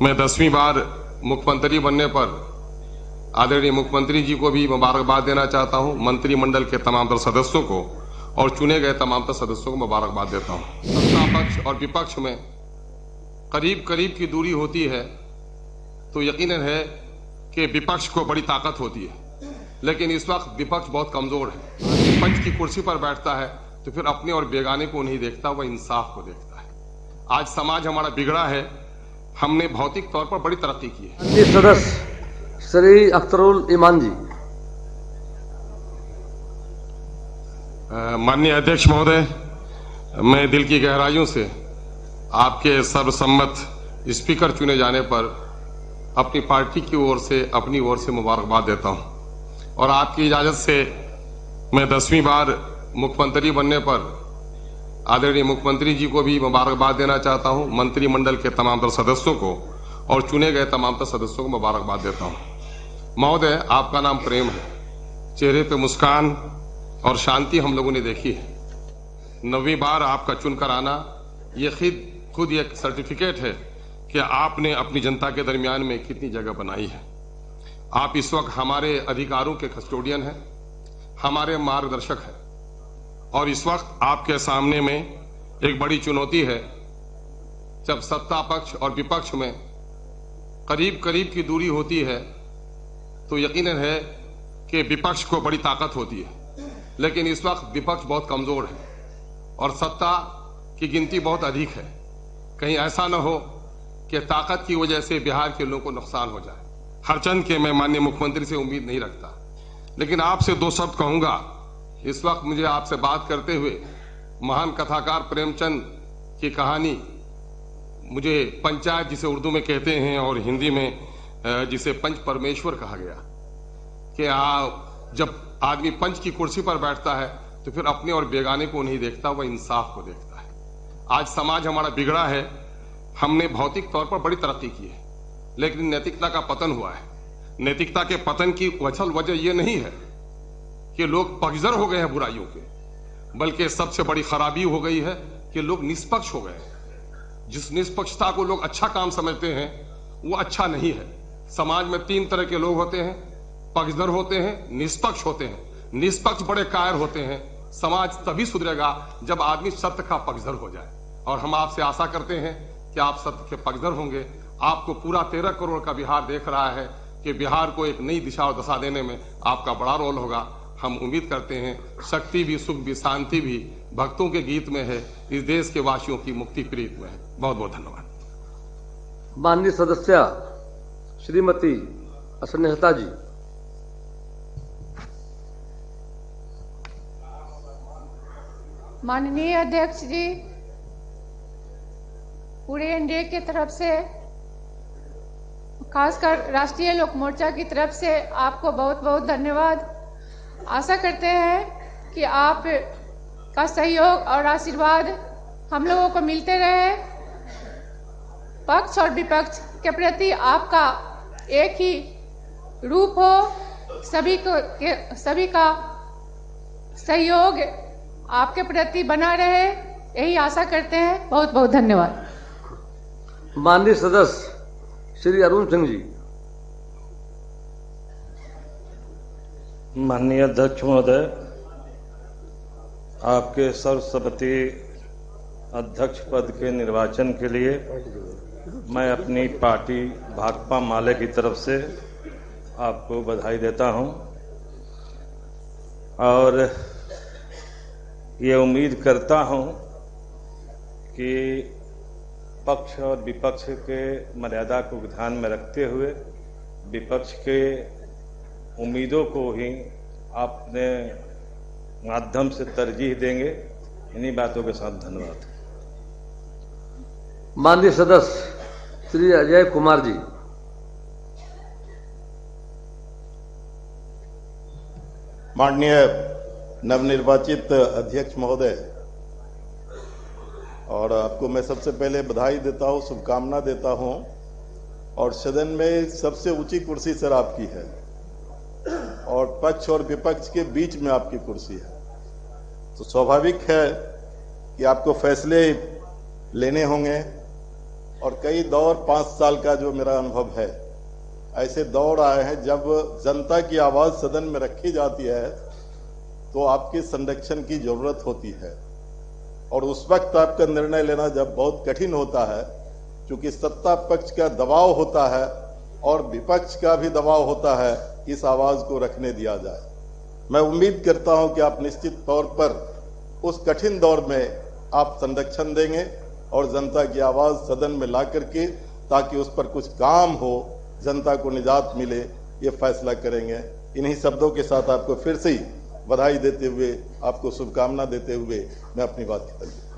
मैं 10वीं बार मुख्यमंत्री बनने पर आदरणीय मुख्यमंत्री जी को भी मुबारकबाद देना चाहता हूं, मंत्रिमंडल के तमाम तर सदस्यों को और चुने गए तमाम तर सदस्यों को मुबारकबाद देता हूं। सत्ता पक्ष और विपक्ष में करीब करीब की दूरी होती है तो यकीनन है कि विपक्ष को बड़ी ताकत होती है, लेकिन इस वक्त विपक्ष बहुत कमजोर है। पंच की कुर्सी पर बैठता है तो फिर अपने और बेगाने को नहीं देखता, वह इंसाफ को देखता है। आज समाज हमारा बिगड़ा है, हमने भौतिक तौर पर बड़ी तरक्की की है। सदस्य श्री अख्तरुल ईमान जी। माननीय अध्यक्ष महोदय, मैं दिल की गहराइयों से आपके सर्वसम्मत स्पीकर चुने जाने पर अपनी पार्टी की ओर से अपनी ओर से मुबारकबाद देता हूं और आपकी इजाजत से मैं 10वीं बार मुख्यमंत्री बनने पर आदरणीय मुख्यमंत्री जी को भी मुबारकबाद देना चाहता हूं, मंत्रिमंडल के तमाम तर सदस्यों को और चुने गए तमाम तर सदस्यों को मुबारकबाद देता हूं। महोदय, आपका नाम प्रेम है, चेहरे पे मुस्कान और शांति हम लोगों ने देखी है। 9वीं बार आपका चुनकर आना ये खुद एक सर्टिफिकेट है कि आपने अपनी जनता के दरमियान में कितनी जगह बनाई है। आप इस वक्त हमारे अधिकारों के कस्टोडियन हैं, हमारे मार्गदर्शक हैं और इस वक्त आपके सामने में एक बड़ी चुनौती है। जब सत्ता पक्ष और विपक्ष में करीब करीब की दूरी होती है तो यकीनन है कि विपक्ष को बड़ी ताकत होती है, लेकिन इस वक्त विपक्ष बहुत कमजोर है और सत्ता की गिनती बहुत अधिक है। कहीं ऐसा न हो कि ताकत की वजह से बिहार के लोगों को नुकसान हो जाए। हरचंद के मैं माननीय मुख्यमंत्री से उम्मीद नहीं रखता, लेकिन आपसे 2 शब्द कहूंगा। इस वक्त मुझे आपसे बात करते हुए महान कथाकार प्रेमचंद की कहानी, मुझे पंचायत जिसे उर्दू में कहते हैं और हिंदी में जिसे पंच परमेश्वर कहा गया, कि जब आदमी पंच की कुर्सी पर बैठता है तो फिर अपने और बेगाने को नहीं देखता, वह इंसाफ को देखता है। आज समाज हमारा बिगड़ा है, हमने भौतिक तौर पर बड़ी तरक्की की है, लेकिन नैतिकता का पतन हुआ है। नैतिकता के पतन की असल वजह यह नहीं है कि लोग पक्षधर हो गए हैं बुराइयों के, बल्कि सबसे बड़ी खराबी हो गई है कि लोग निष्पक्ष हो गए हैं। जिस निष्पक्षता को लोग अच्छा काम समझते हैं वो अच्छा नहीं है। समाज में 3 तरह के लोग होते हैं, पक्षधर होते हैं, निष्पक्ष होते हैं। निष्पक्ष बड़े कायर होते हैं। समाज तभी सुधरेगा जब आदमी सत्य का पक्षधर हो जाए, और हम आपसे आशा करते हैं कि आप सत्य के पक्षधर होंगे। आपको पूरा 13 करोड़ का बिहार देख रहा है कि बिहार को एक नई दिशा और दशा देने में आपका बड़ा रोल होगा। हम उम्मीद करते हैं शक्ति भी, सुख भी, शांति भी भक्तों के गीत में है, इस देश के वासियों की मुक्ति प्रीत में है। बहुत बहुत धन्यवाद। माननीय सदस्य श्रीमती स्नेहता जी। माननीय अध्यक्ष जी, पूरे एनडीए की तरफ से, खासकर राष्ट्रीय लोक मोर्चा की तरफ से आपको बहुत बहुत धन्यवाद। आशा करते हैं कि आप का सहयोग और आशीर्वाद हम लोगों को मिलते रहे। पक्ष और विपक्ष के प्रति आपका एक ही रूप हो, सभी का सहयोग आपके प्रति बना रहे, यही आशा करते हैं। बहुत बहुत धन्यवाद। माननीय सदस्य श्री अरुण सिंह जी। माननीय अध्यक्ष महोदय, आपके सर्वसम्मति अध्यक्ष पद के निर्वाचन के लिए मैं अपनी पार्टी भाकपा माले की तरफ से आपको बधाई देता हूं और ये उम्मीद करता हूं कि पक्ष और विपक्ष के मर्यादा को ध्यान में रखते हुए विपक्ष के उम्मीदों को ही अपने माध्यम से तरजीह देंगे। इन्हीं बातों के साथ धन्यवाद। माननीय सदस्य श्री अजय कुमार जी। माननीय नवनिर्वाचित अध्यक्ष महोदय, और आपको मैं सबसे पहले बधाई देता हूं, शुभकामना देता हूं। और सदन में सबसे ऊंची कुर्सी सर आपकी है और पक्ष और विपक्ष के बीच में आपकी कुर्सी है, तो स्वाभाविक है कि आपको फैसले लेने होंगे और कई दौर 5 साल का जो मेरा अनुभव है, ऐसे दौर आए हैं जब जनता की आवाज सदन में रखी जाती है तो आपके संरक्षण की जरूरत होती है, और उस वक्त आपका निर्णय लेना जब बहुत कठिन होता है, क्योंकि सत्ता पक्ष का दबाव होता है और विपक्ष का भी दबाव होता है, इस आवाज को रखने दिया जाए। मैं उम्मीद करता हूं कि आप निश्चित तौर पर उस कठिन दौर में आप संरक्षण देंगे और जनता की आवाज सदन में ला करके, ताकि उस पर कुछ काम हो, जनता को निजात मिले, ये फैसला करेंगे। इन्हीं शब्दों के साथ आपको फिर से ही बधाई देते हुए, आपको शुभकामना देते हुए मैं अपनी बात खत्म करता हूं।